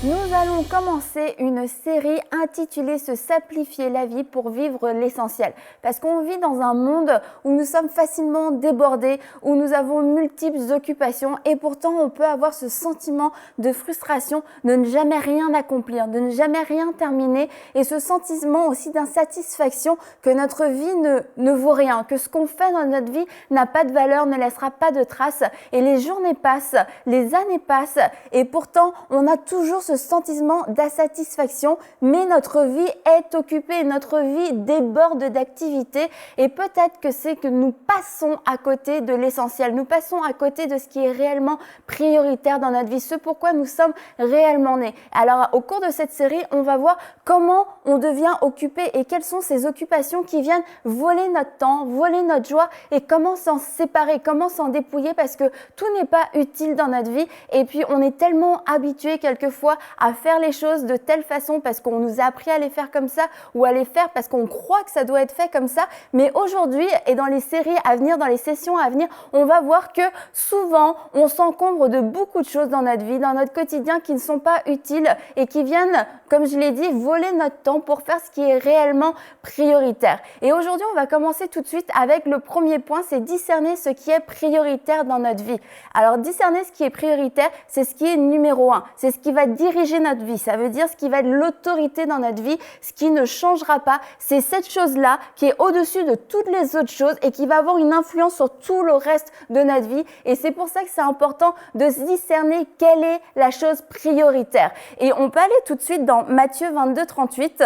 Nous allons commencer une série intitulée « Se simplifier la vie pour vivre l'essentiel ». Parce qu'on vit dans un monde où nous sommes facilement débordés, où nous avons multiples occupations et pourtant on peut avoir ce sentiment de frustration de ne jamais rien accomplir, de ne jamais rien terminer et ce sentiment aussi d'insatisfaction que notre vie ne vaut rien, que ce qu'on fait dans notre vie n'a pas de valeur, ne laissera pas de traces et les journées passent, les années passent et pourtant on a toujours ce sentiment d'insatisfaction, mais notre vie est occupée, notre vie déborde d'activités et peut-être que c'est que nous passons à côté de l'essentiel, nous passons à côté de ce qui est réellement prioritaire dans notre vie, ce pourquoi nous sommes réellement nés. Alors au cours de cette série, on va voir comment on devient occupé et quelles sont ces occupations qui viennent voler notre temps, voler notre joie et comment s'en séparer, comment s'en dépouiller parce que tout n'est pas utile dans notre vie et puis on est tellement habitué quelquefois à faire les choses de telle façon parce qu'on nous a appris à les faire comme ça ou à les faire parce qu'on croit que ça doit être fait comme ça. Mais aujourd'hui et dans les séries à venir, dans les sessions à venir, on va voir que souvent on s'encombre de beaucoup de choses dans notre vie, dans notre quotidien qui ne sont pas utiles et qui viennent, comme je l'ai dit, voler notre temps pour faire ce qui est réellement prioritaire. Et aujourd'hui, on va commencer tout de suite avec le premier point, c'est discerner ce qui est prioritaire dans notre vie. Alors discerner ce qui est prioritaire, c'est ce qui est numéro 1, c'est ce qui va diriger notre vie, ça veut dire ce qui va être l'autorité dans notre vie, ce qui ne changera pas, c'est cette chose-là qui est au-dessus de toutes les autres choses et qui va avoir une influence sur tout le reste de notre vie et c'est pour ça que c'est important de se discerner quelle est la chose prioritaire. Et on peut aller tout de suite dans Matthieu 22, 38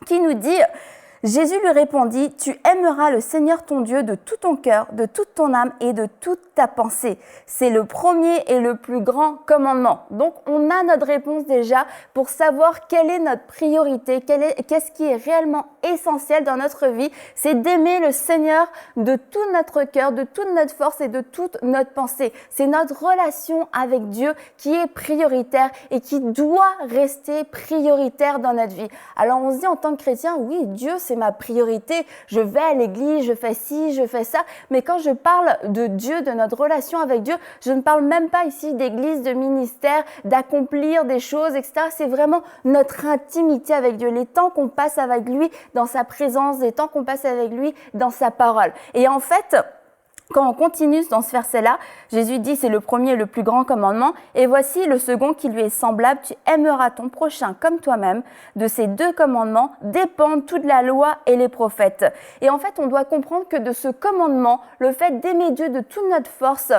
qui nous dit « Jésus lui répondit, « Tu aimeras le Seigneur ton Dieu de tout ton cœur, de toute ton âme et de toute ta pensée. » C'est le premier et le plus grand commandement. Donc, on a notre réponse déjà pour savoir quelle est notre priorité, qu'est-ce qui est réellement essentiel dans notre vie. C'est d'aimer le Seigneur de tout notre cœur, de toute notre force et de toute notre pensée. C'est notre relation avec Dieu qui est prioritaire et qui doit rester prioritaire dans notre vie. Alors, on se dit en tant que chrétien, oui, Dieu, c'est ma priorité, je vais à l'église, je fais ci, je fais ça, mais quand je parle de Dieu, de notre relation avec Dieu, je ne parle même pas ici d'église, de ministère, d'accomplir des choses, etc. C'est vraiment notre intimité avec Dieu, les temps qu'on passe avec lui dans sa présence, les temps qu'on passe avec lui dans sa parole. Et en fait, quand on continue dans ce verset-là, Jésus dit c'est le premier et le plus grand commandement et voici le second qui lui est semblable, tu aimeras ton prochain comme toi-même. De ces deux commandements dépendent toute la loi et les prophètes. Et en fait, on doit comprendre que de ce commandement, le fait d'aimer Dieu de toute notre force,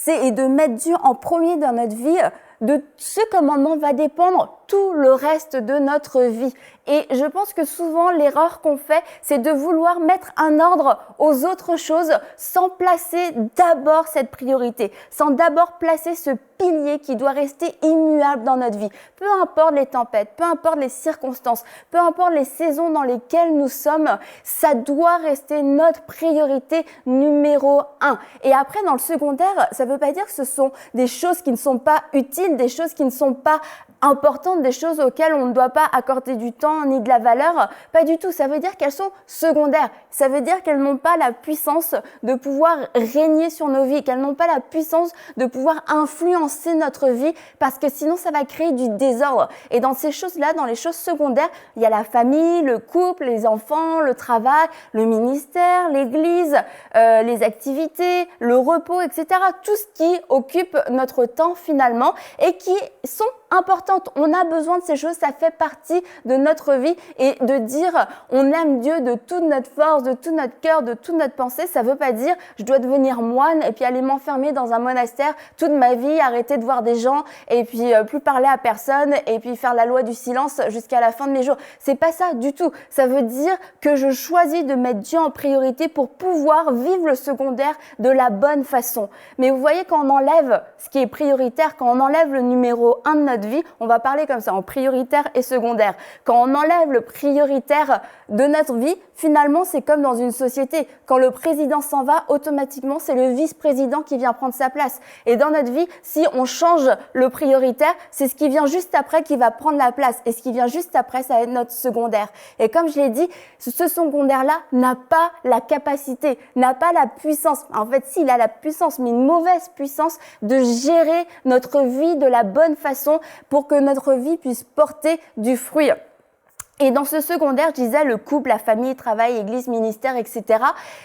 et de mettre Dieu en premier dans notre vie, de ce commandement va dépendre tout le reste de notre vie. Et je pense que souvent, l'erreur qu'on fait, c'est de vouloir mettre un ordre aux autres choses sans placer d'abord cette priorité, sans d'abord placer ce pilier qui doit rester immuable dans notre vie. Peu importe les tempêtes, peu importe les circonstances, peu importe les saisons dans lesquelles nous sommes, ça doit rester notre priorité numéro 1. Et après, dans le secondaire, ça ne veut pas dire que ce sont des choses qui ne sont pas utiles, des choses qui ne sont pas importantes, des choses auxquelles on ne doit pas accorder du temps ni de la valeur. Pas du tout. Ça veut dire qu'elles sont secondaires. Ça veut dire qu'elles n'ont pas la puissance de pouvoir régner sur nos vies, qu'elles n'ont pas la puissance de pouvoir influencer notre vie parce que sinon ça va créer du désordre. Et dans ces choses-là, dans les choses secondaires, il y a la famille, le couple, les enfants, le travail, le ministère, l'église, les activités, le repos, etc. Tout ce qui occupe notre temps finalement et qui sont importantes. On a besoin de ces choses, ça fait partie de notre vie et de dire on aime Dieu de toute notre force, de tout notre cœur, de toute notre pensée, ça veut pas dire je dois devenir moine et puis aller m'enfermer dans un monastère toute ma vie, arrêter de voir des gens et puis plus parler à personne et puis faire la loi du silence jusqu'à la fin de mes jours. C'est pas ça du tout. Ça veut dire que je choisis de mettre Dieu en priorité pour pouvoir vivre le secondaire de la bonne façon. Mais vous voyez, quand on enlève ce qui est prioritaire, quand on enlève le numéro 1 de notre vie, on va parler comme ça en prioritaire et secondaire. Quand on enlève le prioritaire de notre vie, finalement, c'est comme dans une société. Quand le président s'en va, automatiquement, c'est le vice-président qui vient prendre sa place. Et dans notre vie, si on change le prioritaire, c'est ce qui vient juste après qui va prendre la place. Et ce qui vient juste après, ça va être notre secondaire. Et comme je l'ai dit, ce secondaire-là n'a pas la capacité, n'a pas la puissance. En fait, si, il a la puissance, mais une mauvaise puissance de gérer notre vie de la bonne façon pour que notre vie puisse porter du fruit. Et dans ce secondaire, je disais, le couple, la famille, travail, église, ministère, etc.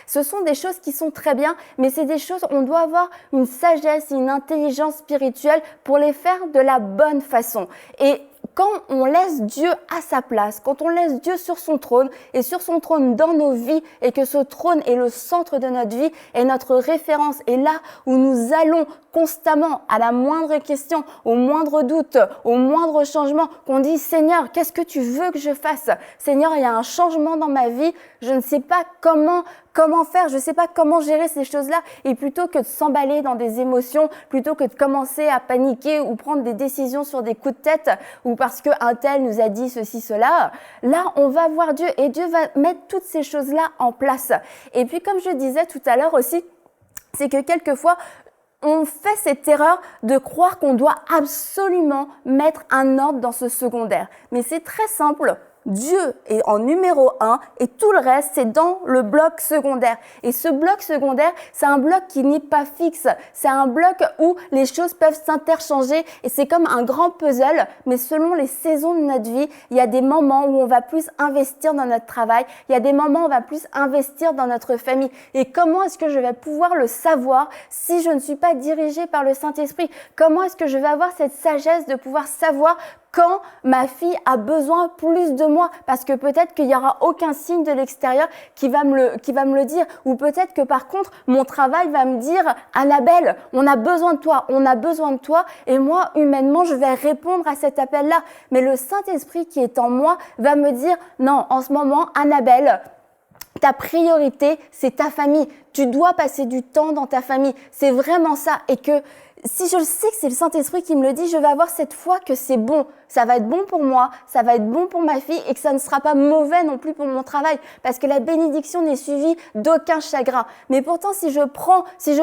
Ce sont des choses qui sont très bien, mais c'est des choses, on doit avoir une sagesse, une intelligence spirituelle pour les faire de la bonne façon. Et quand on laisse Dieu à sa place, quand on laisse Dieu sur son trône et sur son trône dans nos vies et que ce trône est le centre de notre vie et notre référence est là où nous allons constamment à la moindre question, au moindre doute, au moindre changement, qu'on dit Seigneur, qu'est-ce que tu veux que je fasse? Seigneur, il y a un changement dans ma vie, je ne sais pas comment faire, je ne sais pas comment gérer ces choses-là. Et plutôt que de s'emballer dans des émotions, plutôt que de commencer à paniquer ou prendre des décisions sur des coups de tête ou parce qu'un tel nous a dit ceci, cela, là, on va voir Dieu et Dieu va mettre toutes ces choses-là en place. Et puis, comme je disais tout à l'heure aussi, c'est que quelquefois, on fait cette erreur de croire qu'on doit absolument mettre un ordre dans ce secondaire. Mais c'est très simple. Dieu est en numéro 1 et tout le reste, c'est dans le bloc secondaire. Et ce bloc secondaire, c'est un bloc qui n'est pas fixe. C'est un bloc où les choses peuvent s'interchanger et c'est comme un grand puzzle, mais selon les saisons de notre vie, il y a des moments où on va plus investir dans notre travail, il y a des moments où on va plus investir dans notre famille. Et comment est-ce que je vais pouvoir le savoir si je ne suis pas dirigée par le Saint-Esprit? Comment est-ce que je vais avoir cette sagesse de pouvoir savoir quand ma fille a besoin plus de moi, parce que peut-être qu'il n'y aura aucun signe de l'extérieur qui va me le dire, ou peut-être que par contre mon travail va me dire Annabelle, on a besoin de toi, et moi humainement je vais répondre à cet appel-là, mais le Saint-Esprit qui est en moi va me dire non, en ce moment Annabelle, ta priorité c'est ta famille, tu dois passer du temps dans ta famille, c'est vraiment ça, et que si je sais que c'est le Saint-Esprit qui me le dit, je vais avoir cette foi que c'est bon. Ça va être bon pour moi, ça va être bon pour ma fille et que ça ne sera pas mauvais non plus pour mon travail parce que la bénédiction n'est suivie d'aucun chagrin. Mais pourtant, si je ne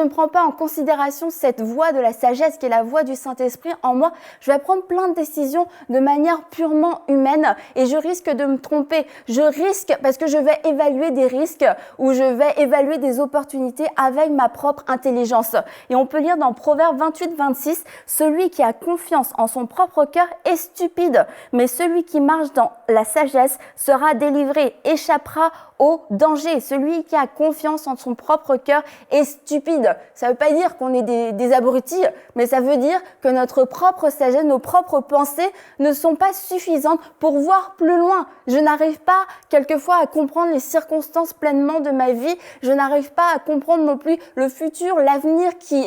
prends pas en considération cette voie de la sagesse qui est la voie du Saint-Esprit en moi, je vais prendre plein de décisions de manière purement humaine et je risque de me tromper. Je risque parce que je vais évaluer des risques ou je vais évaluer des opportunités avec ma propre intelligence. Et on peut lire dans Proverbes 28-26, celui qui a confiance en son propre cœur est stupide, mais celui qui marche dans la sagesse sera délivré, échappera au danger. Celui qui a confiance en son propre cœur est stupide. Ça ne veut pas dire qu'on est des abrutis, mais ça veut dire que notre propre sagesse, nos propres pensées ne sont pas suffisantes pour voir plus loin. Je n'arrive pas quelquefois à comprendre les circonstances pleinement de ma vie. Je n'arrive pas à comprendre non plus le futur, l'avenir qui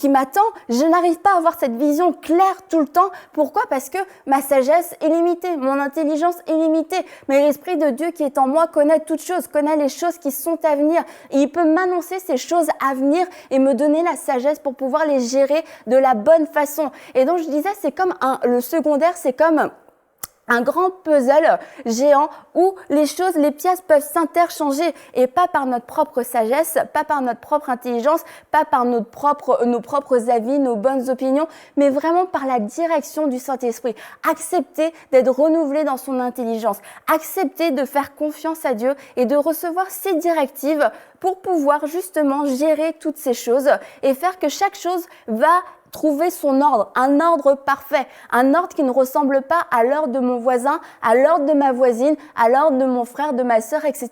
m'attend. Je n'arrive pas à avoir cette vision claire tout le temps. Pourquoi? Parce que ma sagesse est limitée, mon intelligence est limitée, mais l'Esprit de Dieu qui est en moi connaît toutes choses, connaît les choses qui sont à venir. Et il peut m'annoncer ces choses à venir et me donner la sagesse pour pouvoir les gérer de la bonne façon. Et donc je disais, c'est comme le secondaire, c'est comme un grand puzzle géant où les pièces peuvent s'interchanger et pas par notre propre sagesse, pas par notre propre intelligence, pas par nos propres avis, nos bonnes opinions, mais vraiment par la direction du Saint-Esprit. Accepter d'être renouvelé dans son intelligence, accepter de faire confiance à Dieu et de recevoir ses directives pour pouvoir justement gérer toutes ces choses et faire que chaque chose va trouver son ordre, un ordre parfait, un ordre qui ne ressemble pas à l'ordre de mon voisin, à l'ordre de ma voisine, à l'ordre de mon frère, de ma sœur, etc.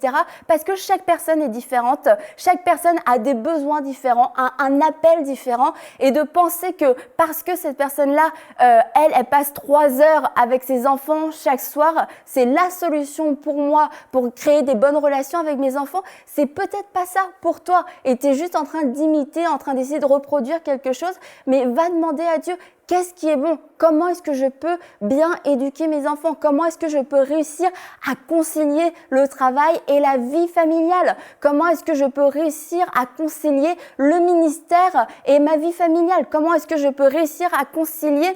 Parce que chaque personne est différente, chaque personne a des besoins différents, un appel différent, et de penser que parce que cette personne-là, elle passe 3 heures avec ses enfants chaque soir, c'est la solution pour moi, pour créer des bonnes relations avec mes enfants, c'est peut-être pas ça pour toi, et tu es juste en train d'imiter, en train d'essayer de reproduire quelque chose, mais va demander à Dieu, qu'est-ce qui est bon? Comment est-ce que je peux bien éduquer mes enfants? Comment est-ce que je peux réussir à concilier le travail et la vie familiale? Comment est-ce que je peux réussir à concilier le ministère et ma vie familiale? Comment est-ce que je peux réussir à concilier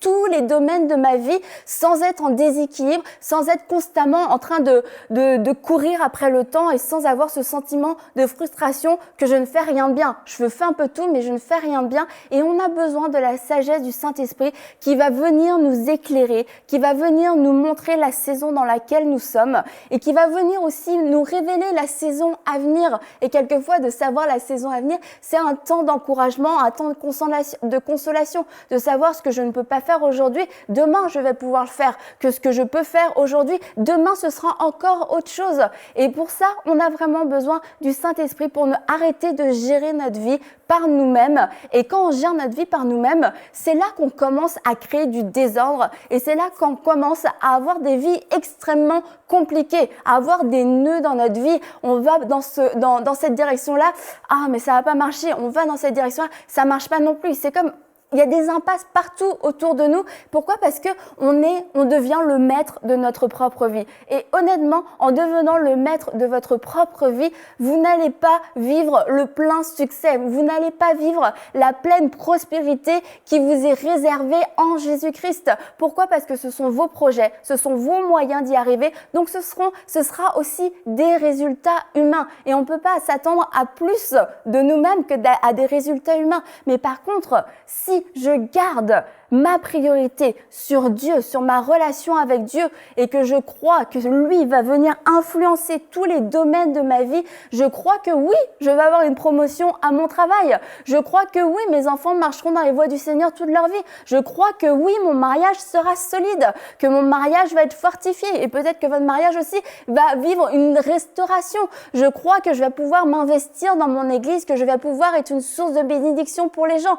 tous les domaines de ma vie sans être en déséquilibre, sans être constamment en train de courir après le temps et sans avoir ce sentiment de frustration que je ne fais rien de bien. Je fais un peu tout, mais je ne fais rien de bien. Et on a besoin de la sagesse du Saint-Esprit qui va venir nous éclairer, qui va venir nous montrer la saison dans laquelle nous sommes et qui va venir aussi nous révéler la saison à venir. Et quelquefois, de savoir la saison à venir, c'est un temps d'encouragement, un temps de consolation, de savoir ce que je ne peux pas faire aujourd'hui, demain je vais pouvoir le faire, que ce que je peux faire aujourd'hui, demain ce sera encore autre chose. Et pour ça, on a vraiment besoin du Saint-Esprit pour nous arrêter de gérer notre vie par nous-mêmes. Et quand on gère notre vie par nous-mêmes, c'est là qu'on commence à créer du désordre et c'est là qu'on commence à avoir des vies extrêmement compliquées, à avoir des nœuds dans notre vie. On va dans cette direction-là, ah mais ça va pas marcher, on va dans cette direction-là, ça marche pas non plus. C'est comme il y a des impasses partout autour de nous. Pourquoi? Parce que on devient le maître de notre propre vie. Et honnêtement, en devenant le maître de votre propre vie, vous n'allez pas vivre le plein succès. Vous n'allez pas vivre la pleine prospérité qui vous est réservée en Jésus-Christ. Pourquoi? Parce que ce sont vos projets, ce sont vos moyens d'y arriver. Donc ce sera aussi des résultats humains. Et on ne peut pas s'attendre à plus de nous-mêmes que à des résultats humains. Mais par contre, si je garde ma priorité sur Dieu, sur ma relation avec Dieu et que je crois que lui va venir influencer tous les domaines de ma vie, je crois que oui, je vais avoir une promotion à mon travail. Je crois que oui, mes enfants marcheront dans les voies du Seigneur toute leur vie. Je crois que oui, mon mariage sera solide, que mon mariage va être fortifié et peut-être que votre mariage aussi va vivre une restauration. Je crois que je vais pouvoir m'investir dans mon église, que je vais pouvoir être une source de bénédiction pour les gens.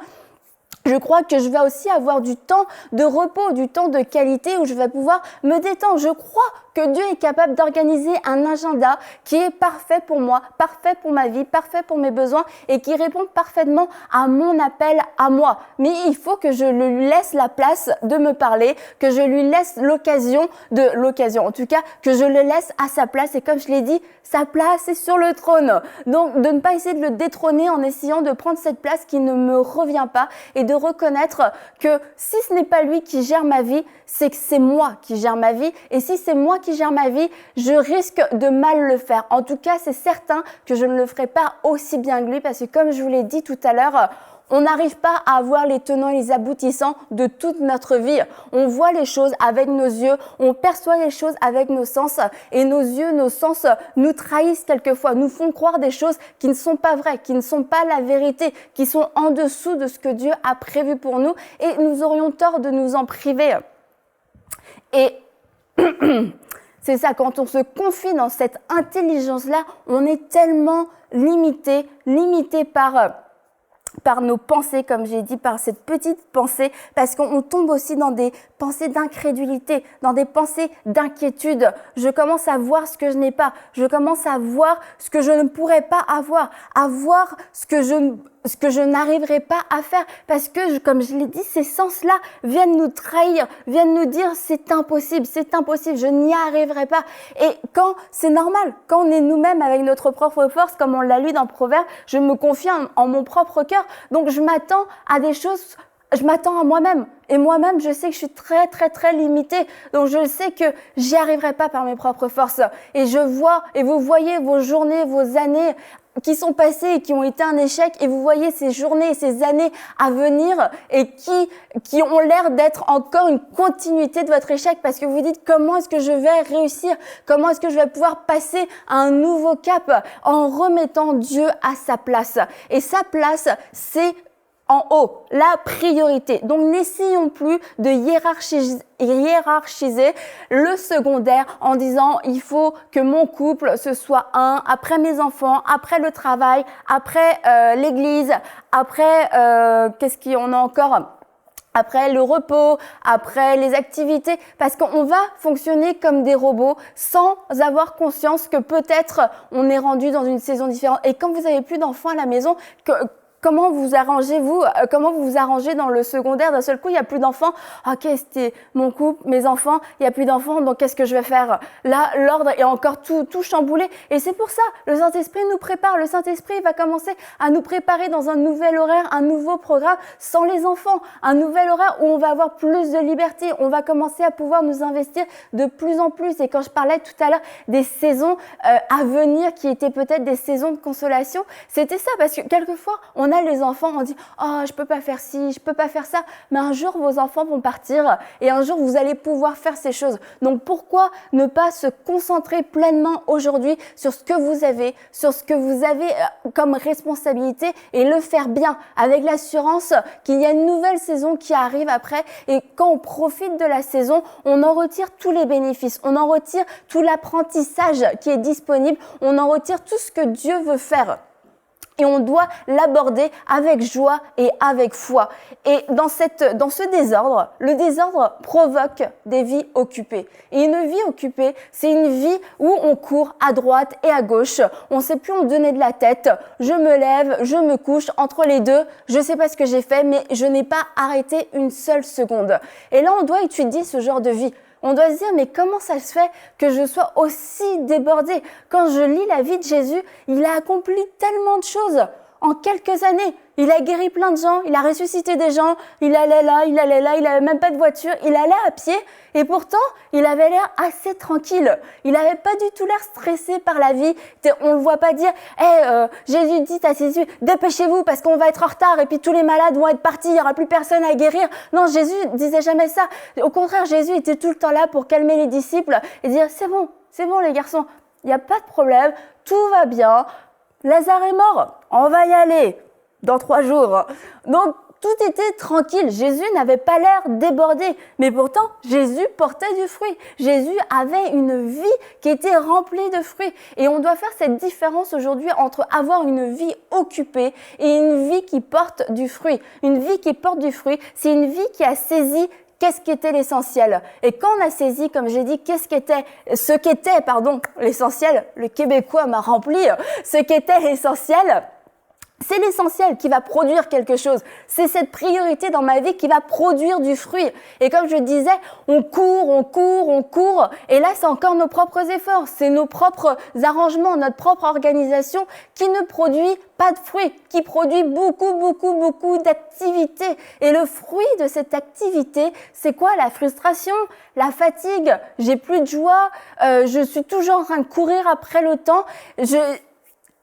Je crois que je vais aussi avoir du temps de repos, du temps de qualité où je vais pouvoir me détendre. Je crois que Dieu est capable d'organiser un agenda qui est parfait pour moi, parfait pour ma vie, parfait pour mes besoins et qui répond parfaitement à mon appel à moi. Mais il faut que je lui laisse la place de me parler, que je lui laisse l'occasion, en tout cas, que je le laisse à sa place. Et comme je l'ai dit, sa place est sur le trône. Donc, de ne pas essayer de le détrôner en essayant de prendre cette place qui ne me revient pas et de reconnaître que si ce n'est pas lui qui gère ma vie, c'est que c'est moi qui gère ma vie. Et si c'est moi qui gère ma vie, je risque de mal le faire. En tout cas, c'est certain que je ne le ferai pas aussi bien que lui parce que comme je vous l'ai dit tout à l'heure, on n'arrive pas à avoir les tenants et les aboutissants de toute notre vie. On voit les choses avec nos yeux, on perçoit les choses avec nos sens et nos yeux, nos sens nous trahissent quelquefois, nous font croire des choses qui ne sont pas vraies, qui ne sont pas la vérité, qui sont en dessous de ce que Dieu a prévu pour nous et nous aurions tort de nous en priver. Et c'est ça, quand on se confie dans cette intelligence-là, on est tellement limité par nos pensées, comme j'ai dit, par cette petite pensée, parce qu'on tombe aussi dans des pensées d'incrédulité, dans des pensées d'inquiétude. Je commence à voir ce que je n'ai pas, je commence à voir ce que je ne pourrais pas avoir, à voir ce que je n'arriverai pas à faire, parce que, comme je l'ai dit, ces sens-là viennent nous trahir, viennent nous dire c'est impossible, je n'y arriverai pas. Et quand, c'est normal, quand on est nous-mêmes avec notre propre force, comme on l'a lu dans Proverbes, je me confie en mon propre cœur, donc je m'attends à des choses, je m'attends à moi-même. Et moi-même, je sais que je suis très, très, très limitée. Donc, je sais que j'y arriverai pas par mes propres forces. Et je vois, et vous voyez vos journées, vos années qui sont passées et qui ont été un échec. Et vous voyez ces journées et ces années à venir et qui ont l'air d'être encore une continuité de votre échec parce que vous dites comment est-ce que je vais réussir? Comment est-ce que je vais pouvoir passer à un nouveau cap en remettant Dieu à sa place? Et sa place, c'est en haut, la priorité. Donc, n'essayons plus de hiérarchiser le secondaire en disant il faut que mon couple ce soit après mes enfants, après le travail, après l'église, après qu'est-ce qu'on a encore? Après le repos, après les activités, parce qu'on va fonctionner comme des robots sans avoir conscience que peut-être on est rendu dans une saison différente. Et quand vous avez plus d'enfants à la maison, Comment vous arrangez dans le secondaire? D'un seul coup, il n'y a plus d'enfants. Ok, c'était mon couple, mes enfants, il n'y a plus d'enfants, donc qu'est-ce que je vais faire? Là, l'ordre est encore tout chamboulé. Et c'est pour ça, le Saint-Esprit nous prépare. Le Saint-Esprit va commencer à nous préparer dans un nouvel horaire, un nouveau programme sans les enfants. Un nouvel horaire où on va avoir plus de liberté. On va commencer à pouvoir nous investir de plus en plus. Et quand je parlais tout à l'heure des saisons à venir qui étaient peut-être des saisons de consolation, c'était ça. Parce que quelquefois, on a les enfants, on dit « Oh, je peux pas faire ci, je peux pas faire ça ». Mais un jour, vos enfants vont partir et un jour, vous allez pouvoir faire ces choses. Donc, pourquoi ne pas se concentrer pleinement aujourd'hui sur ce que vous avez, comme responsabilité et le faire bien avec l'assurance qu'il y a une nouvelle saison qui arrive après et quand on profite de la saison, on en retire tous les bénéfices, on en retire tout l'apprentissage qui est disponible, on en retire tout ce que Dieu veut faire. Et on doit l'aborder avec joie et avec foi. Et dans ce désordre, le désordre provoque des vies occupées. Et une vie occupée, c'est une vie où on court à droite et à gauche. On ne sait plus où donner de la tête. Je me lève, je me couche. Entre les deux, je ne sais pas ce que j'ai fait, mais je n'ai pas arrêté une seule seconde. Et là, on doit étudier ce genre de vie. On doit se dire, mais comment ça se fait que je sois aussi débordée? Quand je lis la vie de Jésus, il a accompli tellement de choses en quelques années. Il a guéri plein de gens, il a ressuscité des gens, il allait là, il avait même pas de voiture, il allait à pied et pourtant, il avait l'air assez tranquille. Il n'avait pas du tout l'air stressé par la vie. On le voit pas dire Jésus dit à Jésus, dépêchez-vous parce qu'on va être en retard et puis tous les malades vont être partis, il n'y aura plus personne à guérir. Non, Jésus disait jamais ça. Au contraire, Jésus était tout le temps là pour calmer les disciples et dire c'est bon les garçons, il n'y a pas de problème, tout va bien. Lazare est mort, on va y aller dans 3 jours. Donc, tout était tranquille. Jésus n'avait pas l'air débordé. Mais pourtant, Jésus portait du fruit. Jésus avait une vie qui était remplie de fruits. Et on doit faire cette différence aujourd'hui entre avoir une vie occupée et une vie qui porte du fruit. Une vie qui porte du fruit, c'est une vie qui a saisi qu'est-ce qu'était l'essentiel. Et quand on a saisi, comme j'ai dit, ce qu'était l'essentiel, le Québécois m'a rempli, ce qu'était l'essentiel, c'est l'essentiel qui va produire quelque chose. C'est cette priorité dans ma vie qui va produire du fruit. Et comme je disais, on court. Et là, c'est encore nos propres efforts. C'est nos propres arrangements, notre propre organisation qui ne produit pas de fruit, qui produit beaucoup d'activité. Et le fruit de cette activité, c'est quoi? La frustration, la fatigue, j'ai plus de joie, je suis toujours en train de courir après le temps.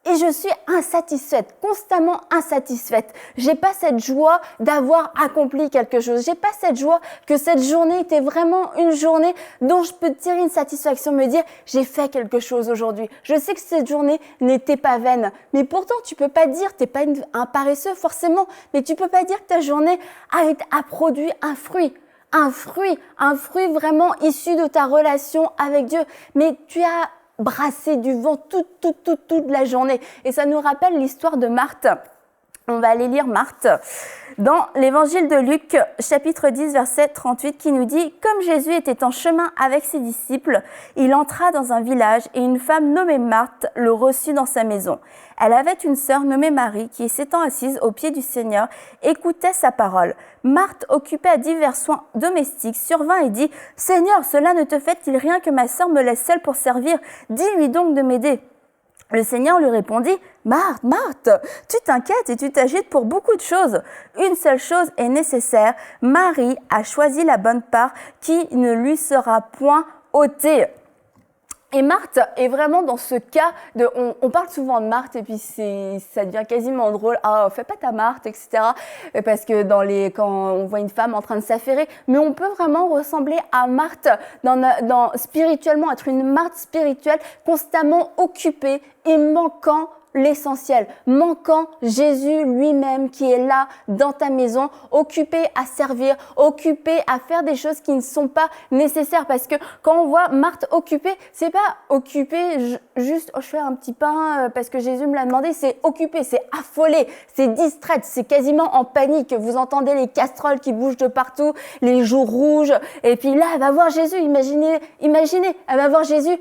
Et je suis insatisfaite, constamment insatisfaite. J'ai pas cette joie d'avoir accompli quelque chose. J'ai pas cette joie que cette journée était vraiment une journée dont je peux tirer une satisfaction, me dire j'ai fait quelque chose aujourd'hui. Je sais que cette journée n'était pas vaine. Mais pourtant, tu peux pas dire, t'es pas un paresseux forcément, mais tu peux pas dire que ta journée a produit un fruit. Un fruit vraiment issu de ta relation avec Dieu. Mais tu as brasser du vent toute la journée. Et ça nous rappelle l'histoire de Marthe. On va aller lire Marthe dans l'évangile de Luc, chapitre 10, verset 38, qui nous dit « Comme Jésus était en chemin avec ses disciples, il entra dans un village et une femme nommée Marthe le reçut dans sa maison. Elle avait une sœur nommée Marie qui, s'étant assise aux pieds du Seigneur, écoutait sa parole. Marthe, occupée à divers soins domestiques, survint et dit « Seigneur, cela ne te fait-il rien que ma sœur me laisse seule pour servir? Dis-lui donc de m'aider. » Le Seigneur lui répondit « Marthe, Marthe, tu t'inquiètes et tu t'agites pour beaucoup de choses. Une seule chose est nécessaire. Marie a choisi la bonne part qui ne lui sera point ôtée. » Et Marthe est vraiment dans ce cas on parle souvent de Marthe et puis ça devient quasiment drôle. Ah, fais pas ta Marthe, etc. Parce que quand on voit une femme en train de s'affairer, mais on peut vraiment ressembler à Marthe spirituellement, être une Marthe spirituelle constamment occupée et manquant l'essentiel, manquant Jésus lui-même qui est là dans ta maison, occupé à servir, occupé à faire des choses qui ne sont pas nécessaires. Parce que quand on voit Marthe occupée, c'est pas occupée juste je fais un petit pain parce que Jésus me l'a demandé, c'est occupé, c'est affolé, c'est distraite, c'est quasiment en panique. Vous entendez les casseroles qui bougent de partout, les joues rouges, et puis là elle va voir Jésus, imaginez, elle va voir Jésus.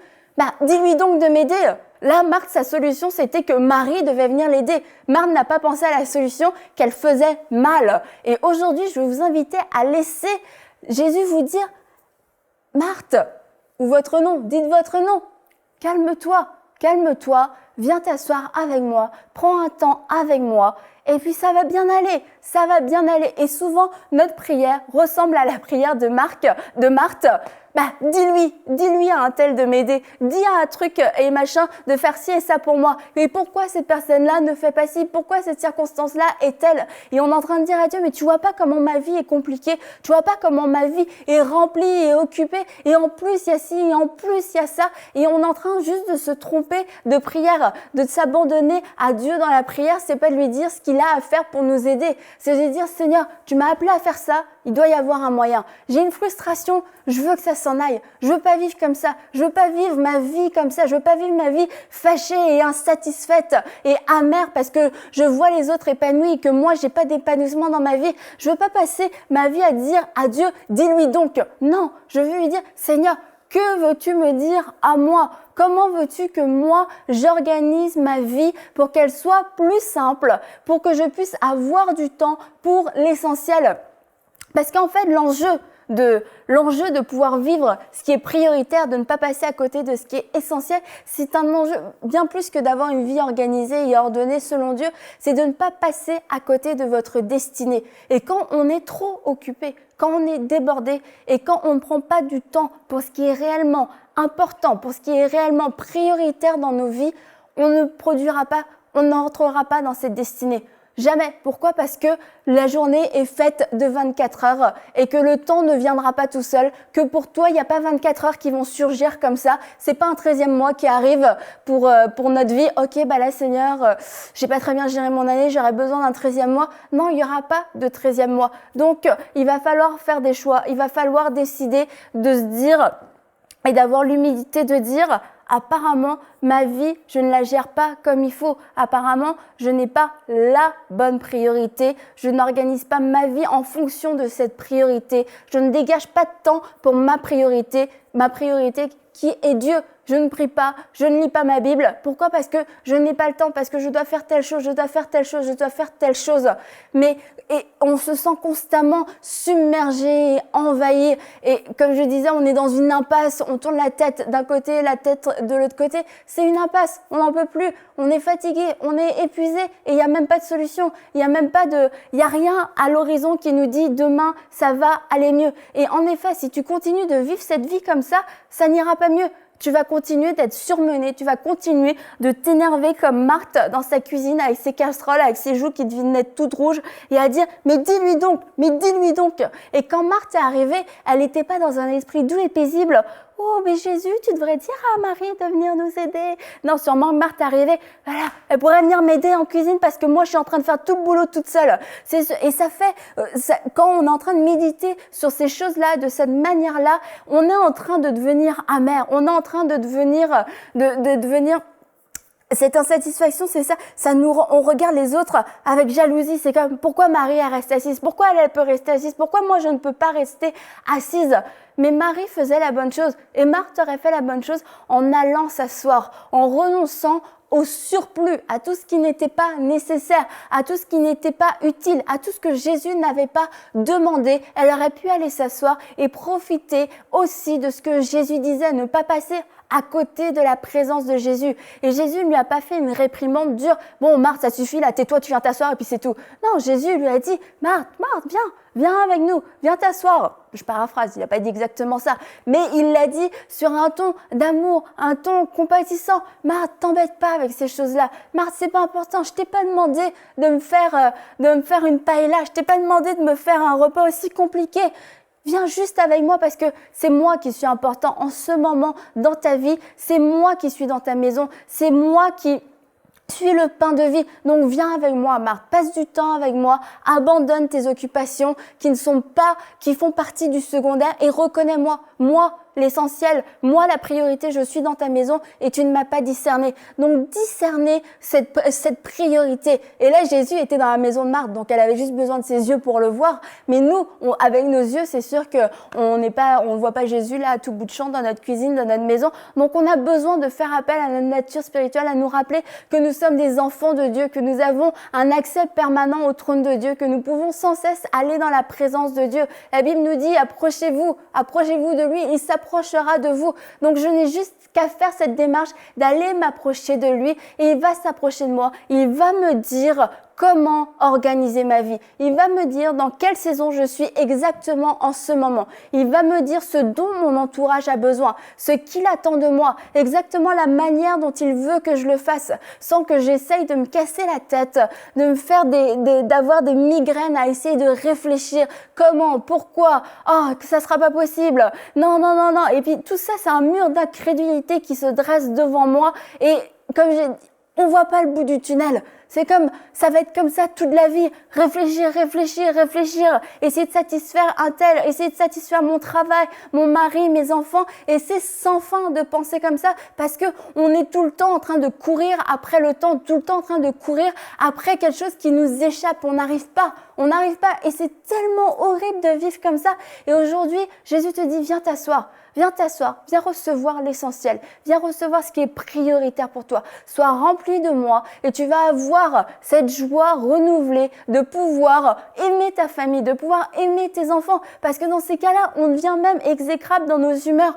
Dis-lui donc de m'aider. Là, Marthe, sa solution, c'était que Marie devait venir l'aider. Marthe n'a pas pensé à la solution qu'elle faisait mal. Et aujourd'hui, je vais vous inviter à laisser Jésus vous dire, Marthe, ou votre nom, dites votre nom. Calme-toi, calme-toi, viens t'asseoir avec moi, prends un temps avec moi. Et puis ça va bien aller, ça va bien aller. Et souvent, notre prière ressemble à la prière de Marthe. Dis-lui à un tel de m'aider, dis à un truc et machin de faire ci et ça pour moi. Mais pourquoi cette personne-là ne fait pas ci? Pourquoi cette circonstance-là est telle? Et on est en train de dire à Dieu, mais tu vois pas comment ma vie est compliquée, tu vois pas comment ma vie est remplie et occupée, et en plus il y a ci, et en plus il y a ça, et on est en train juste de se tromper de prière, de s'abandonner à Dieu dans la prière. C'est pas de lui dire ce qu'il a à faire pour nous aider, c'est de dire, Seigneur, tu m'as appelé à faire ça, il doit y avoir un moyen. J'ai une frustration, je veux que ça s'en aille. Je veux pas vivre comme ça. Je veux pas vivre ma vie comme ça. Je veux pas vivre ma vie fâchée et insatisfaite et amère parce que je vois les autres épanouis et que moi j'ai pas d'épanouissement dans ma vie. Je veux pas passer ma vie à dire à Dieu, dis-lui donc. Non, je veux lui dire, Seigneur, que veux-tu me dire à moi? Comment veux-tu que moi, j'organise ma vie pour qu'elle soit plus simple, pour que je puisse avoir du temps pour l'essentiel? Parce qu'en fait, l'enjeu de pouvoir vivre ce qui est prioritaire, de ne pas passer à côté de ce qui est essentiel, c'est un enjeu bien plus que d'avoir une vie organisée et ordonnée selon Dieu, c'est de ne pas passer à côté de votre destinée. Et quand on est trop occupé, quand on est débordé et quand on ne prend pas du temps pour ce qui est réellement important, pour ce qui est réellement prioritaire dans nos vies, on ne produira pas, on n'entrera pas dans cette destinée. Jamais. Pourquoi? Parce que la journée est faite de 24 heures et que le temps ne viendra pas tout seul, que pour toi, il n'y a pas 24 heures qui vont surgir comme ça. C'est pas un 13e mois qui arrive pour notre vie. Ok, là, Seigneur, j'ai pas très bien géré mon année, j'aurais besoin d'un 13e mois. Non, il n'y aura pas de 13e mois. Donc, il va falloir faire des choix. Il va falloir décider de se dire et d'avoir l'humilité de dire, apparemment, ma vie, je ne la gère pas comme il faut. Apparemment, je n'ai pas la bonne priorité. Je n'organise pas ma vie en fonction de cette priorité. Je ne dégage pas de temps pour ma priorité qui est Dieu. Je ne prie pas, je ne lis pas ma Bible. Pourquoi? Parce que je n'ai pas le temps, parce que je dois faire telle chose, je dois faire telle chose, je dois faire telle chose. Et on se sent constamment submergé, envahi. Et comme je disais, on est dans une impasse. On tourne la tête d'un côté, la tête de l'autre côté. C'est une impasse. On n'en peut plus. On est fatigué, on est épuisé. Et il n'y a même pas de solution. Il y a rien à l'horizon qui nous dit demain, ça va aller mieux. Et en effet, si tu continues de vivre cette vie comme ça n'ira pas mieux. Tu vas continuer d'être surmené, tu vas continuer de t'énerver comme Marthe dans sa cuisine avec ses casseroles, avec ses joues qui deviennent être toutes rouges et à dire « mais dis-lui donc ». Et quand Marthe est arrivée, elle n'était pas dans un esprit doux et paisible. « Oh, mais Jésus, tu devrais dire à Marie de venir nous aider. » Non, sûrement Marthe est arrivée, voilà, elle pourrait venir m'aider en cuisine parce que moi, je suis en train de faire tout le boulot toute seule. Et ça fait, quand on est en train de méditer sur ces choses-là, de cette manière-là, on est en train de devenir amer, on est en train de devenir, cette insatisfaction, c'est ça, on regarde les autres avec jalousie. C'est comme, pourquoi Marie, elle reste assise? Pourquoi elle peut rester assise? Pourquoi moi, je ne peux pas rester assise? Mais Marie faisait la bonne chose et Marthe aurait fait la bonne chose en allant s'asseoir, en renonçant au surplus, à tout ce qui n'était pas nécessaire, à tout ce qui n'était pas utile, à tout ce que Jésus n'avait pas demandé. Elle aurait pu aller s'asseoir et profiter aussi de ce que Jésus disait, ne pas passer à côté de la présence de Jésus. Et Jésus ne lui a pas fait une réprimande dure. Bon, Marthe, ça suffit, là, tais-toi, tu viens t'asseoir et puis c'est tout. Non, Jésus lui a dit, Marthe, viens avec nous, viens t'asseoir. Je paraphrase, il n'a pas dit exactement ça, mais il l'a dit sur un ton d'amour, un ton compatissant. Marthe, t'embête pas avec ces choses-là. Marthe, c'est pas important. Je t'ai pas demandé de me faire une paella. Je t'ai pas demandé de me faire un repas aussi compliqué. Viens juste avec moi parce que c'est moi qui suis important en ce moment dans ta vie. C'est moi qui suis dans ta maison. C'est moi qui suis le pain de vie. Donc viens avec moi, Marthe. Passe du temps avec moi. Abandonne tes occupations qui font partie du secondaire et reconnais-moi. Moi, l'essentiel. Moi, la priorité, je suis dans ta maison et tu ne m'as pas discerné. Donc, discerner cette priorité. Et là, Jésus était dans la maison de Marthe, donc elle avait juste besoin de ses yeux pour le voir. Mais nous, avec nos yeux, c'est sûr qu'on ne voit pas Jésus là à tout bout de champ dans notre cuisine, dans notre maison. Donc, on a besoin de faire appel à notre nature spirituelle, à nous rappeler que nous sommes des enfants de Dieu, que nous avons un accès permanent au trône de Dieu, que nous pouvons sans cesse aller dans la présence de Dieu. La Bible nous dit, approchez-vous de lui, il s'approchera de vous. Donc, je n'ai juste qu'à faire cette démarche d'aller m'approcher de lui et il va s'approcher de moi. Il va me dire comment organiser ma vie. Il va me dire dans quelle saison je suis exactement en ce moment. Il va me dire ce dont mon entourage a besoin, ce qu'il attend de moi, exactement la manière dont il veut que je le fasse, sans que j'essaye de me casser la tête, de me faire d'avoir des migraines à essayer de réfléchir. Comment? Pourquoi? Oh, que ça sera pas possible. Non. Et puis tout ça, c'est un mur d'incrédulité qui se dresse devant moi et comme j'ai dit, on voit pas le bout du tunnel. C'est comme, ça va être comme ça toute la vie. Réfléchir. Essayer de satisfaire un tel, essayer de satisfaire mon travail, mon mari, mes enfants. Et c'est sans fin de penser comme ça parce que on est tout le temps en train de courir après le temps, tout le temps en train de courir après quelque chose qui nous échappe. On n'arrive pas. Et c'est tellement horrible de vivre comme ça. Et aujourd'hui, Jésus te dit, viens t'asseoir, viens recevoir l'essentiel, viens recevoir ce qui est prioritaire pour toi. Sois rempli de moi et tu vas avoir cette joie renouvelée de pouvoir aimer ta famille, de pouvoir aimer tes enfants. Parce que dans ces cas-là, on devient même exécrable dans nos humeurs.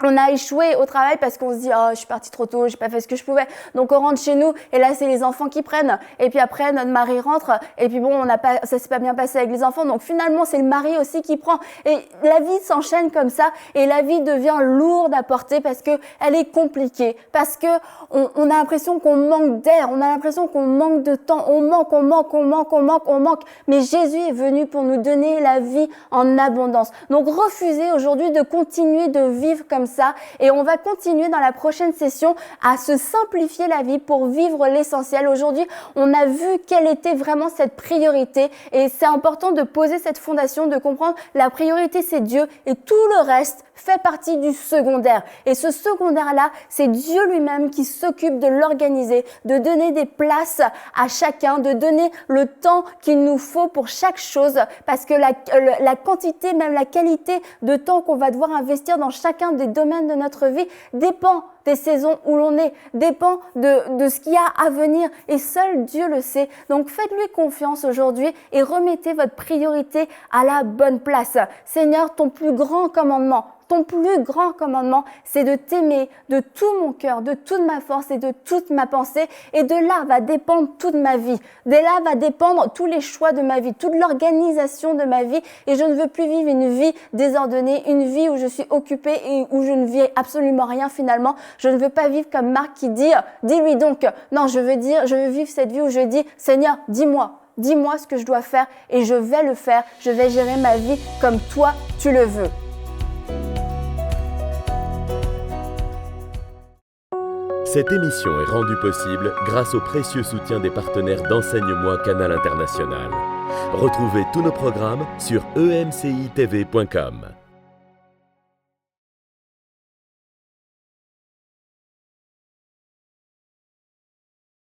On a échoué au travail parce qu'on se dit je suis partie trop tôt, j'ai pas fait ce que je pouvais. Donc on rentre chez nous et là c'est les enfants qui prennent. Et puis après notre mari rentre et puis bon ça s'est pas bien passé avec les enfants. Donc finalement c'est le mari aussi qui prend. Et la vie s'enchaîne comme ça et la vie devient lourde à porter parce que elle est compliquée, parce que on a l'impression qu'on manque d'air, on a l'impression qu'on manque de temps, on manque. Mais Jésus est venu pour nous donner la vie en abondance. Donc refusez aujourd'hui de continuer de vivre comme ça et on va continuer dans la prochaine session à se simplifier la vie pour vivre l'essentiel. Aujourd'hui, on a vu quelle était vraiment cette priorité et c'est important de poser cette fondation, de comprendre la priorité c'est Dieu et tout le reste fait partie du secondaire. Et ce secondaire-là, c'est Dieu lui-même qui s'occupe de l'organiser, de donner des places à chacun, de donner le temps qu'il nous faut pour chaque chose parce que la quantité, même la qualité de temps qu'on va devoir investir dans chacun des domaines de notre vie dépend des saisons où l'on est, dépend de ce qu'il y a à venir et seul Dieu le sait. Donc faites-lui confiance aujourd'hui et remettez votre priorité à la bonne place. Seigneur, ton plus grand commandement, c'est de t'aimer de tout mon cœur, de toute ma force et de toute ma pensée. Et de là va dépendre toute ma vie. De là va dépendre tous les choix de ma vie, toute l'organisation de ma vie. Et je ne veux plus vivre une vie désordonnée, une vie où je suis occupée et où je ne vis absolument rien finalement. Je ne veux pas vivre comme Marc qui dit, dis-lui donc. Non, je veux vivre cette vie où je dis, Seigneur, dis-moi ce que je dois faire et je vais le faire. Je vais gérer ma vie comme toi, tu le veux. Cette émission est rendue possible grâce au précieux soutien des partenaires d'Enseigne-moi Canal International. Retrouvez tous nos programmes sur emcitv.com.